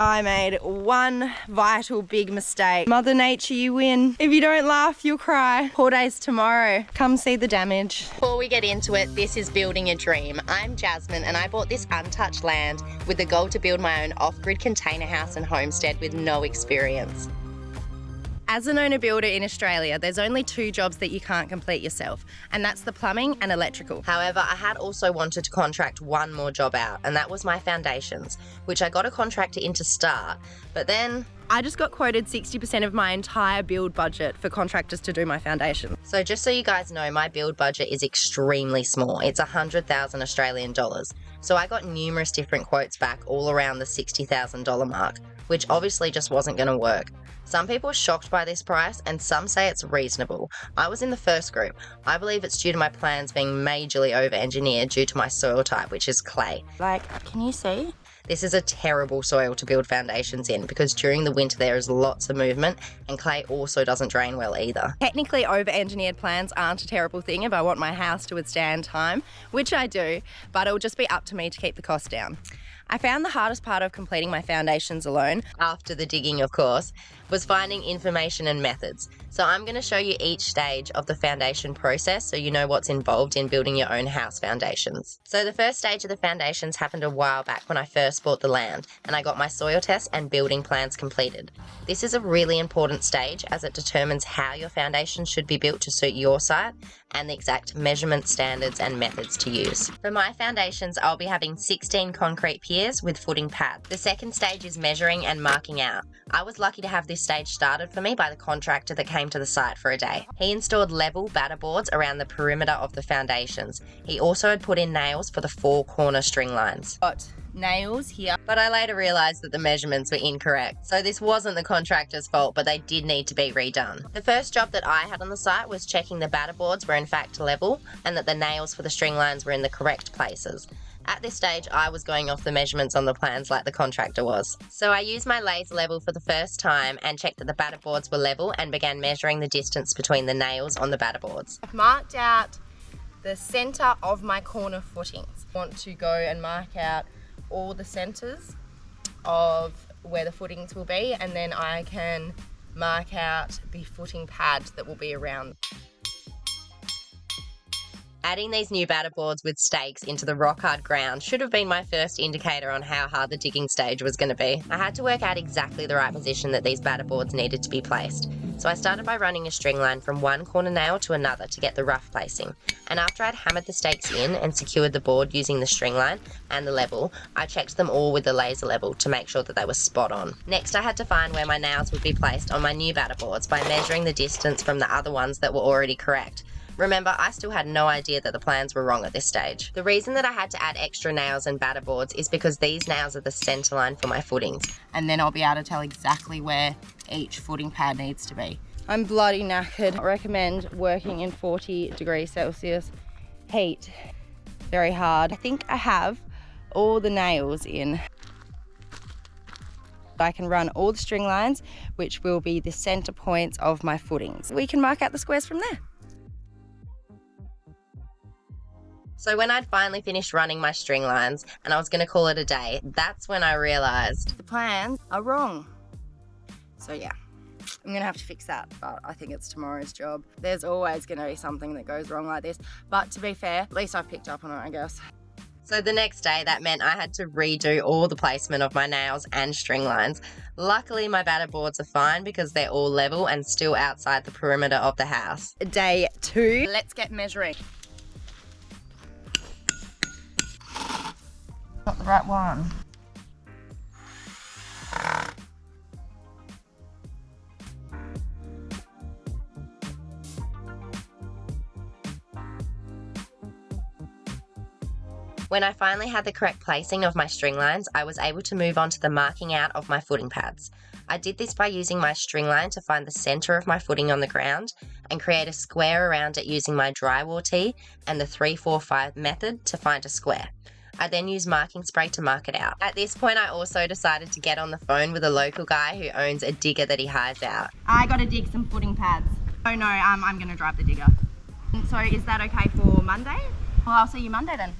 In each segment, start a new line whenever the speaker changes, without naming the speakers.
I made one vital big mistake. Mother Nature, you win. If you don't laugh, you'll cry. 4 days tomorrow. Come see the damage. Before we get into it, this is building a dream. I'm Jasmine and I bought this untouched land with the goal to build my own off-grid container house and homestead with no experience. As an owner builder in Australia, there's only 2 jobs that you can't complete yourself, and that's the plumbing and electrical. However, I had also wanted to contract one more job out, and that was my foundations, which I got a contractor in to start, but then I just got quoted 60% of my entire build budget for contractors to do my foundation. So just so you guys know, my build budget is extremely small. It's 100,000 Australian dollars. So I got numerous different quotes back all around the $60,000 mark, which obviously just wasn't going to work. Some people are shocked by this price and some say it's reasonable. I was in the first group. I believe it's due to my plans being majorly over-engineered due to my soil type, which is clay. Like, can you see? This is a terrible soil to build foundations in because during the winter there is lots of movement and clay also doesn't drain well either. Technically, over-engineered plans aren't a terrible thing if I want my house to withstand time, which I do, but it'll just be up to me to keep the cost down. I found the hardest part of completing my foundations alone, after the digging of course, was finding information and methods. So I'm going to show you each stage of the foundation process so you know what's involved in building your own house foundations. So the first stage of the foundations happened a while back when I first bought the land and I got my soil tests and building plans completed. This is a really important stage as it determines how your foundation should be built to suit your site and the exact measurement standards and methods to use. For my foundations, I'll be having 16 concrete piers with footing pads. The second stage is measuring and marking out. I was lucky to have this stage started for me by the contractor that came to the site for a day. He installed level batter boards around the perimeter of the foundations. He also had put in nails for the 4 corner string lines. Got nails here, but I later realised that the measurements were incorrect. So this wasn't the contractor's fault, but they did need to be redone. The first job that I had on the site was checking the batter boards were in fact level and that the nails for the string lines were in the correct places. At this stage, I was going off the measurements on the plans like the contractor was. So I used my laser level for the first time and checked that the batter boards were level and began measuring the distance between the nails on the batter boards. I've marked out the centre of my corner footings. I want to go and mark out all the centres of where the footings will be, and then I can mark out the footing pads that will be around. Adding these new batter boards with stakes into the rock hard ground should have been my first indicator on how hard the digging stage was going to be. I had to work out exactly the right position that these batter boards needed to be placed. So I started by running a string line from one corner nail to another to get the rough placing. And after I'd hammered the stakes in and secured the board using the string line and the level, I checked them all with the laser level to make sure that they were spot on. Next, I had to find where my nails would be placed on my new batter boards by measuring the distance from the other ones that were already correct. Remember, I still had no idea that the plans were wrong at this stage. The reason that I had to add extra nails and batter boards is because these nails are the centre line for my footings. And then I'll be able to tell exactly where each footing pad needs to be. I'm bloody knackered. I recommend working in 40 degrees Celsius heat. Very hard. I think I have all the nails in. I can run all the string lines, which will be the centre points of my footings. We can mark out the squares from there. So when I'd finally finished running my string lines and I was going to call it a day, that's when I realised the plans are wrong. So yeah, I'm going to have to fix that, but I think it's tomorrow's job. There's always going to be something that goes wrong like this, but to be fair, at least I've picked up on it, I guess. So the next day, that meant I had to redo all the placement of my nails and string lines. Luckily, my batter boards are fine because they're all level and still outside the perimeter of the house. Day 2, let's get measuring. Not the right one. When I finally had the correct placing of my string lines, I was able to move on to the marking out of my footing pads. I did this by using my string line to find the centre of my footing on the ground and create a square around it using my drywall tee and the 3-4-5 method to find a square. I then used marking spray to mark it out. At this point, I also decided to get on the phone with a local guy who owns a digger that he hires out. I gotta dig some footing pads. Oh no, I'm gonna drive the digger. So is that okay for Monday? Well, I'll see you Monday then.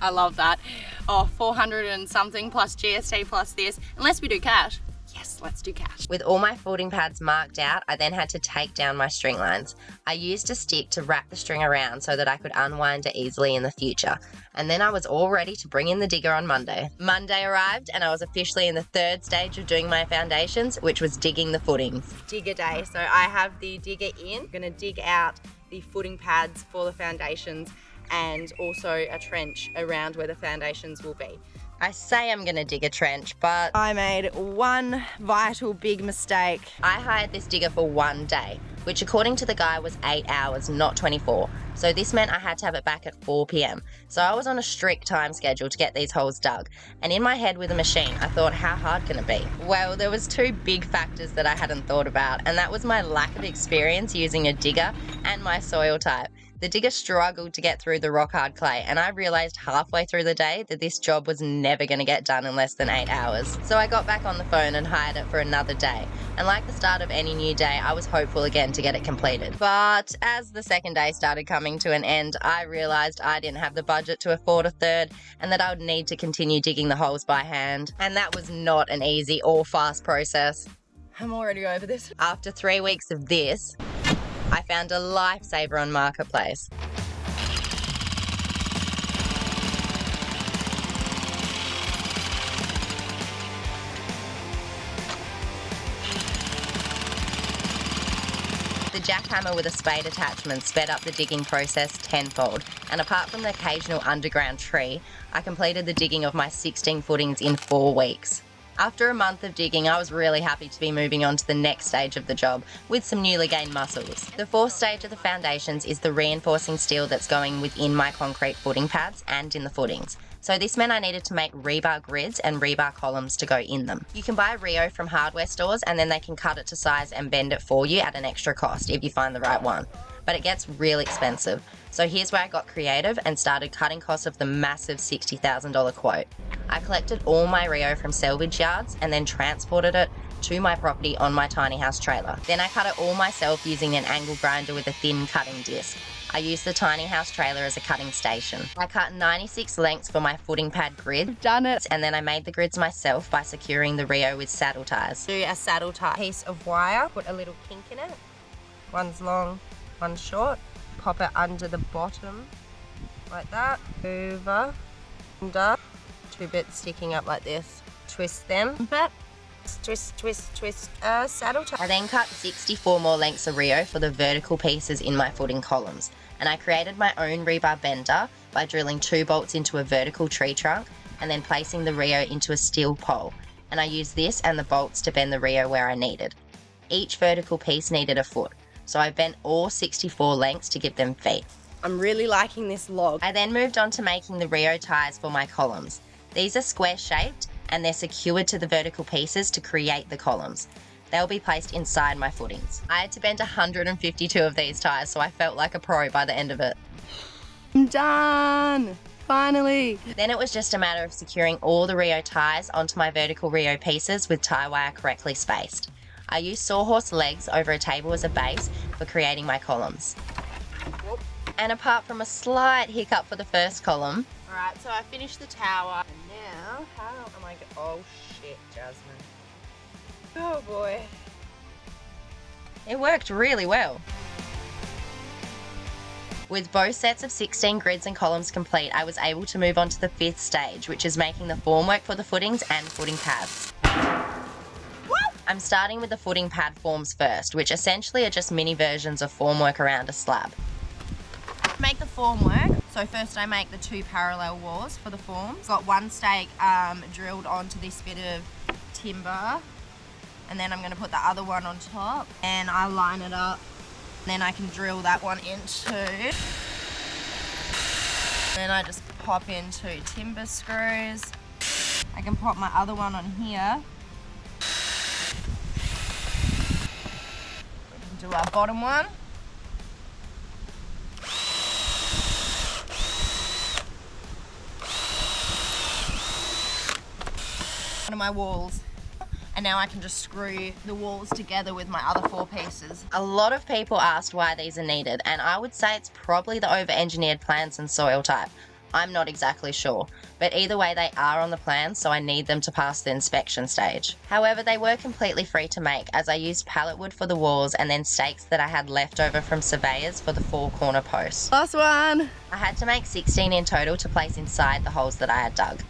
I love that. Oh, 400 and something plus GST plus this, unless we do cash. Yes, let's do cash. With all my footing pads marked out, I then had to take down my string lines. I used a stick to wrap the string around so that I could unwind it easily in the future. And then I was all ready to bring in the digger on Monday. Monday arrived and I was officially in the third stage of doing my foundations, which was digging the footings. Digger day. So I have the digger in. I'm gonna dig out the footing pads for the foundations and also a trench around where the foundations will be. I say I'm gonna dig a trench, but I made one vital big mistake. I hired this digger for 1 day, which according to the guy was 8 hours, not 24. So this meant I had to have it back at 4 p.m. So I was on a strict time schedule to get these holes dug. And in my head with a machine, I thought, how hard can it be? Well, there was 2 big factors that I hadn't thought about, and that was my lack of experience using a digger and my soil type. The digger struggled to get through the rock hard clay, and I realized halfway through the day that this job was never going to get done in less than 8 hours. So I got back on the phone and hired it for another day. And like the start of any new day, I was hopeful again to get it completed. But as the second day started coming to an end, I realized I didn't have the budget to afford a third and that I would need to continue digging the holes by hand. And that was not an easy or fast process. I'm already over this. After 3 weeks of this, I found a lifesaver on Marketplace. The jackhammer with a spade attachment sped up the digging process tenfold, and apart from the occasional underground tree, I completed the digging of my 16 footings in 4 weeks. After a month of digging, I was really happy to be moving on to the next stage of the job with some newly gained muscles. The 4th stage of the foundations is the reinforcing steel that's going within my concrete footing pads and in the footings. So this meant I needed to make rebar grids and rebar columns to go in them. You can buy Rio from hardware stores and then they can cut it to size and bend it for you at an extra cost if you find the right one. But it gets really expensive. So here's where I got creative and started cutting costs of the massive $60,000 quote. I collected all my Rio from salvage yards and then transported it to my property on my tiny house trailer. Then I cut it all myself using an angle grinder with a thin cutting disc. I used the tiny house trailer as a cutting station. I cut 96 lengths for my footing pad grid. Done it. And then I made the grids myself by securing the Rio with saddle ties. Do a saddle tie piece of wire, put a little kink in it. One's long, one's short. Pop it under the bottom like that. Over, under. 2 bits sticking up like this. Twist them. Twist, twist, twist, saddle tie. I then cut 64 more lengths of Rio for the vertical pieces in my footing columns. And I created my own rebar bender by drilling 2 bolts into a vertical tree trunk and then placing the Rio into a steel pole. And I used this and the bolts to bend the Rio where I needed. Each vertical piece needed a foot. So I bent all 64 lengths to give them feet. I'm really liking this log. I then moved on to making the Rio ties for my columns. These are square shaped and they're secured to the vertical pieces to create the columns. They'll be placed inside my footings. I had to bend 152 of these ties, so I felt like a pro by the end of it. I'm done! Finally! Then it was just a matter of securing all the Rio ties onto my vertical Rio pieces with tie wire correctly spaced. I used sawhorse legs over a table as a base for creating my columns. And apart from a slight hiccup for the first column. Alright, so I finished the tower. And now, how am I oh shit, Jasmine. Oh boy. It worked really well. With both sets of 16 grids and columns complete, I was able to move on to the 5th stage, which is making the formwork for the footings and footing pads. I'm starting with the footing pad forms first, which essentially are just mini versions of formwork around a slab. Make the formwork, so first I make the 2 parallel walls for the forms. Got 1 stake drilled onto this bit of timber, and then I'm going to put the other one on top, and I line it up. Then I can drill that one in too. Then I just pop in 2 timber screws. I can pop my other one on here. We can do our bottom one. One of my walls. And now I can just screw the walls together with my other 4 pieces. A lot of people asked why these are needed, and I would say it's probably the over-engineered plants and soil type. I'm not exactly sure, but either way they are on the plan, so I need them to pass the inspection stage. However, they were completely free to make, as I used pallet wood for the walls and then stakes that I had left over from surveyors for the 4 corner posts. Last one! I had to make 16 in total to place inside the holes that I had dug.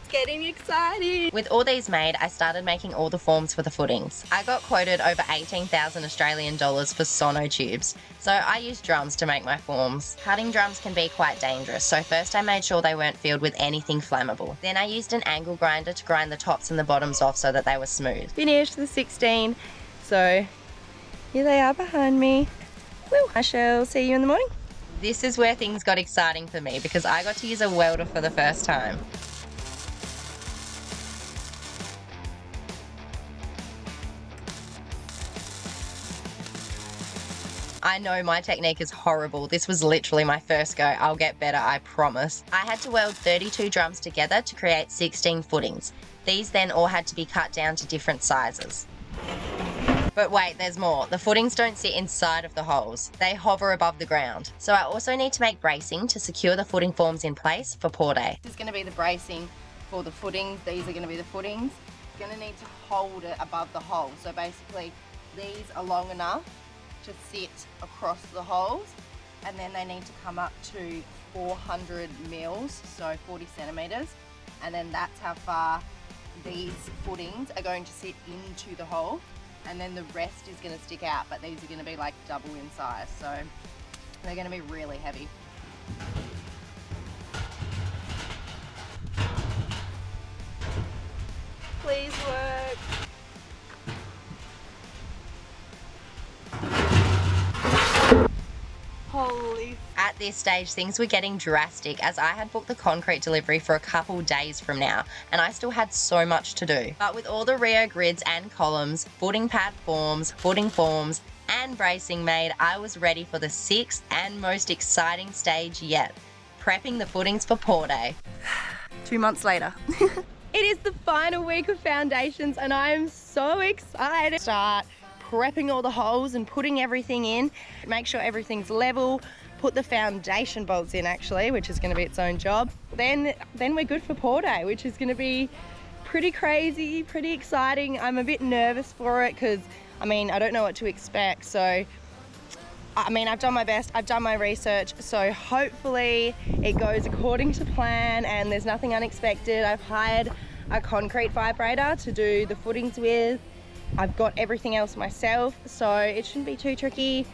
Getting excited. With all these made, I started making all the forms for the footings. I got quoted over 18,000 Australian dollars for sonotubes, so I used drums to make my forms. Cutting drums can be quite dangerous, so first I made sure they weren't filled with anything flammable. Then I used an angle grinder to grind the tops and the bottoms off so that they were smooth. Finished the 16, so here they are behind me. Woo. I shall see you in the morning. This is where things got exciting for me because I got to use a welder for the first time. I know my technique is horrible. This was literally my first go. I'll get better, I promise. I had to weld 32 drums together to create 16 footings. These then all had to be cut down to different sizes. But wait, there's more. The footings don't sit inside of the holes. They hover above the ground. So I also need to make bracing to secure the footing forms in place for pour day. This is going to be the bracing for the footings. These are going to be the footings. You're going to need to hold it above the hole. So basically, these are long enough to sit across the holes, and then they need to come up to 400 mils, so 40 centimeters, and then that's how far these footings are going to sit into the hole, and then the rest is going to stick out, but these are going to be like double in size, so they're going to be really heavy. Please work. Holy. At this stage, things were getting drastic as I had booked the concrete delivery for a couple days from now, and I still had so much to do. But with all the Rio grids and columns, footing pad forms, footing forms, and bracing made, I was ready for the 6th and most exciting stage yet, prepping the footings for pour day. 2 months later. It is the final week of foundations and I am so excited. Start prepping all the holes and putting everything in. Make sure everything's level. Put the foundation bolts in actually, which is going to be its own job. Then we're good for pour day, which is going to be pretty crazy, pretty exciting. I'm a bit nervous for it because, I mean, I don't know what to expect. So, I mean, I've done my best. I've done my research. So hopefully it goes according to plan and there's nothing unexpected. I've hired a concrete vibrator to do the footings with. I've got everything else myself, so it shouldn't be too tricky,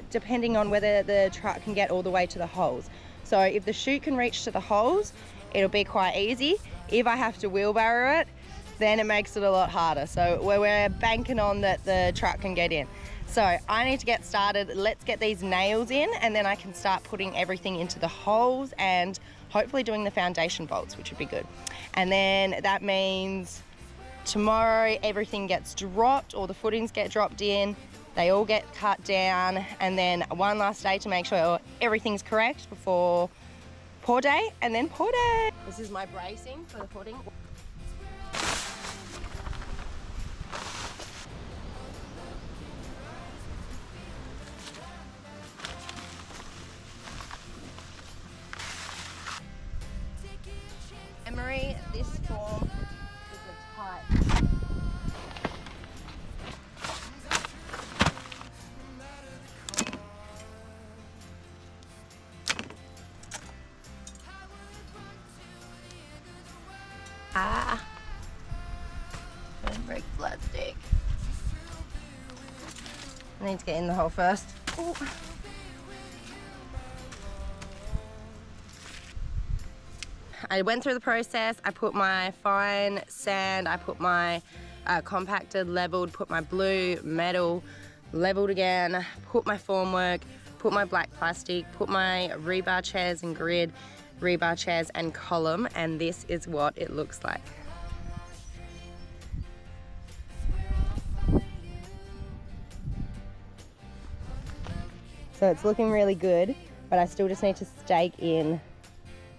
depending on whether the truck can get all the way to the holes. So if the chute can reach to the holes, it'll be quite easy. If I have to wheelbarrow it, then it makes it a lot harder. So we're banking on that the truck can get in. So I need to get started. Let's get these nails in and then I can start putting everything into the holes and hopefully doing the foundation bolts, which would be good. And then that means tomorrow everything gets dropped, all the footings get dropped in, they all get cut down, and then one last day to make sure everything's correct before pour day, and then pour day. This is my bracing for the footing. And Marie, this form is a tight. Don't break plastic. I need to get in the hole first. Ooh. I went through the process. I put my fine sand, I put my compacted, leveled, put my blue metal, leveled again, put my formwork, put my black plastic, put my rebar chairs and grid, rebar chairs and column, and this is what it looks like. So it's looking really good, but I still just need to stake in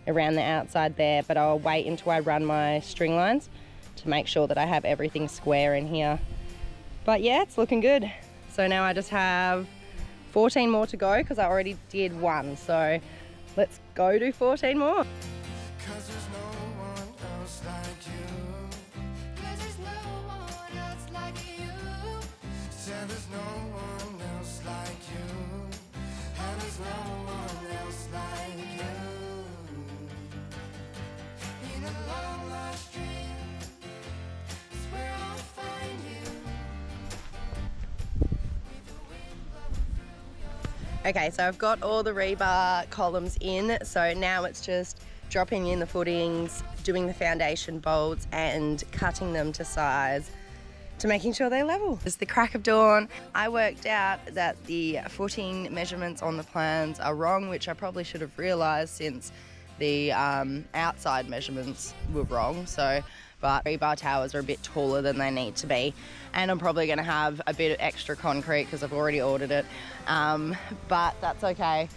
around the outside there, but I'll wait until I run my string lines to make sure that I have everything square in here. But yeah, it's looking good. So now I just have 14 more to go because I already did one. So let's go do 14 more.
'Cause there's no one else like you. 'Cause there's no one else like you. Said there's no one else like you. And there's no one else like you. In a long lost dream is where I'll find you. With the wind blowing through your.
Okay, so I've got all the rebar columns in, so now it's just dropping in the footings, doing the foundation bolts and cutting them to size to making sure they're level. It's the crack of dawn. I worked out that the footing measurements on the plans are wrong, which I probably should have realised since the outside measurements were wrong. But rebar towers are a bit taller than they need to be, and I'm probably going to have a bit of extra concrete because I've already ordered it, but that's okay.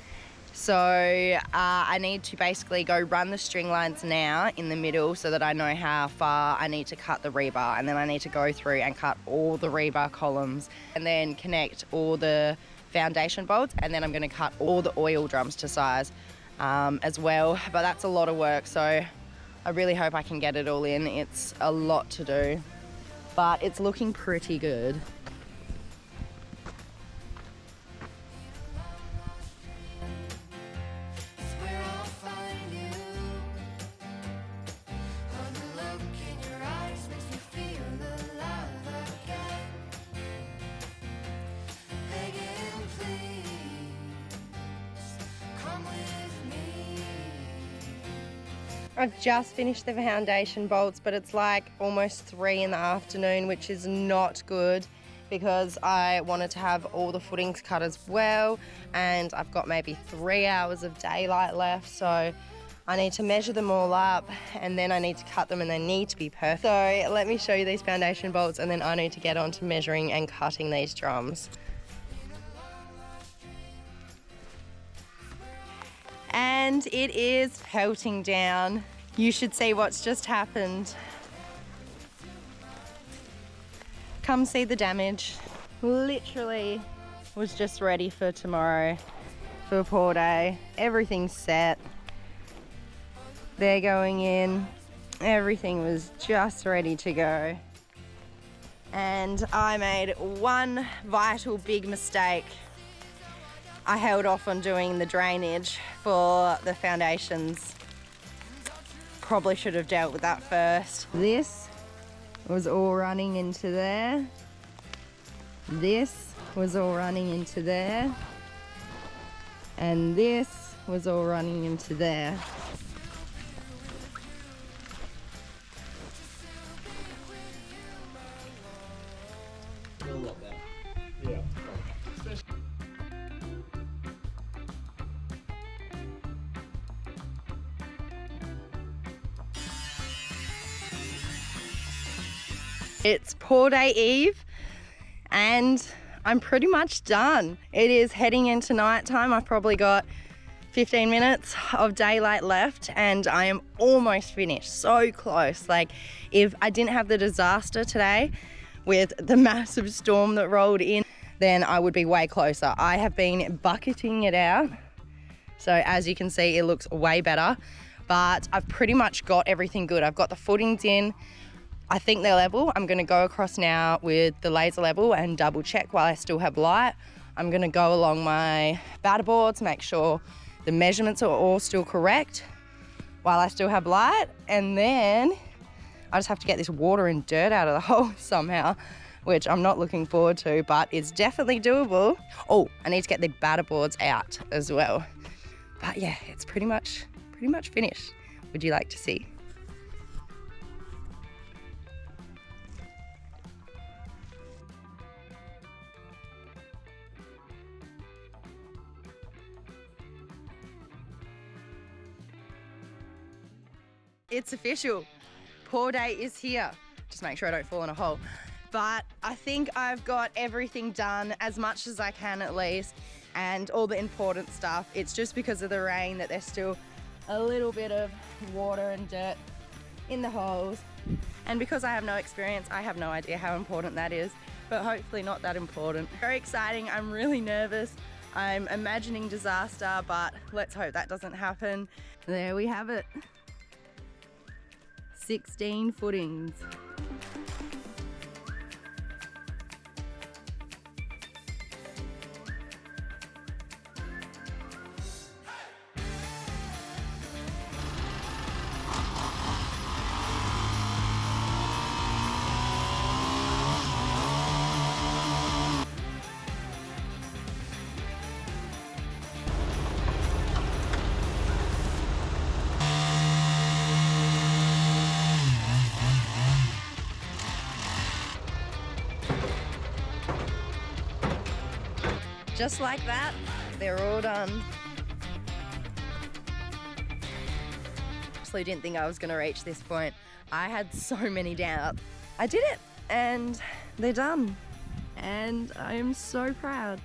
So I need to basically go run the string lines now in the middle so that I know how far I need to cut the rebar, and then I need to go through and cut all the rebar columns and then connect all the foundation bolts, and then I'm going to cut all the oil drums to size as well. But that's a lot of work, so I really hope I can get it all in. It's a lot to do, but it's looking pretty good.
Is where I'll find you. Oh, the look in your eyes makes me feel the love again. Begging, please, come with me.
I've just finished the foundation bolts, but it's like almost 3 in the afternoon, which is not good because I wanted to have all the footings cut as well, and I've got maybe 3 hours of daylight left, so I need to measure them all up and then I need to cut them, and they need to be perfect. So let me show you these foundation bolts, and then I need to get on to measuring and cutting these drums. And it is pelting down. You should see what's just happened. Come see the damage. Literally was just ready for tomorrow, for pour day. Everything's set. They're going in. Everything was just ready to go. And I made one vital big mistake. I held off on doing the drainage for the foundations. Probably should have dealt with that first. This was all running into there. This was all running into there. And this was all running into there. It's pour day eve and I'm pretty much done. It is heading into night time. I've probably got 15 minutes of daylight left and I am almost finished. So close. Like, if I didn't have the disaster today with the massive storm that rolled in, then I would be way closer. I have been bucketing it out. So as you can see, it looks way better, but I've pretty much got everything good. I've got the footings in. I think they're level. I'm gonna go across now with the laser level and double check while I still have light. I'm gonna go along my batter boards, make sure the measurements are all still correct while I still have light. And then I just have to get this water and dirt out of the hole somehow, which I'm not looking forward to, but it's definitely doable. Oh, I need to get the batter boards out as well. But yeah, it's pretty much finished. Would you like to see? It's official. Pour day is here. Just make sure I don't fall in a hole. But I think I've got everything done, as much as I can at least, and all the important stuff. It's just because of the rain that there's still a little bit of water and dirt in the holes. And because I have no experience, I have no idea how important that is, but hopefully not that important. Very exciting. I'm really nervous. I'm imagining disaster, but let's hope that doesn't happen. There we have it. 16 footings. Just like that, they're all done. Actually didn't think I was gonna reach this point. I had so many doubts. I did it, and they're done. And I am so proud.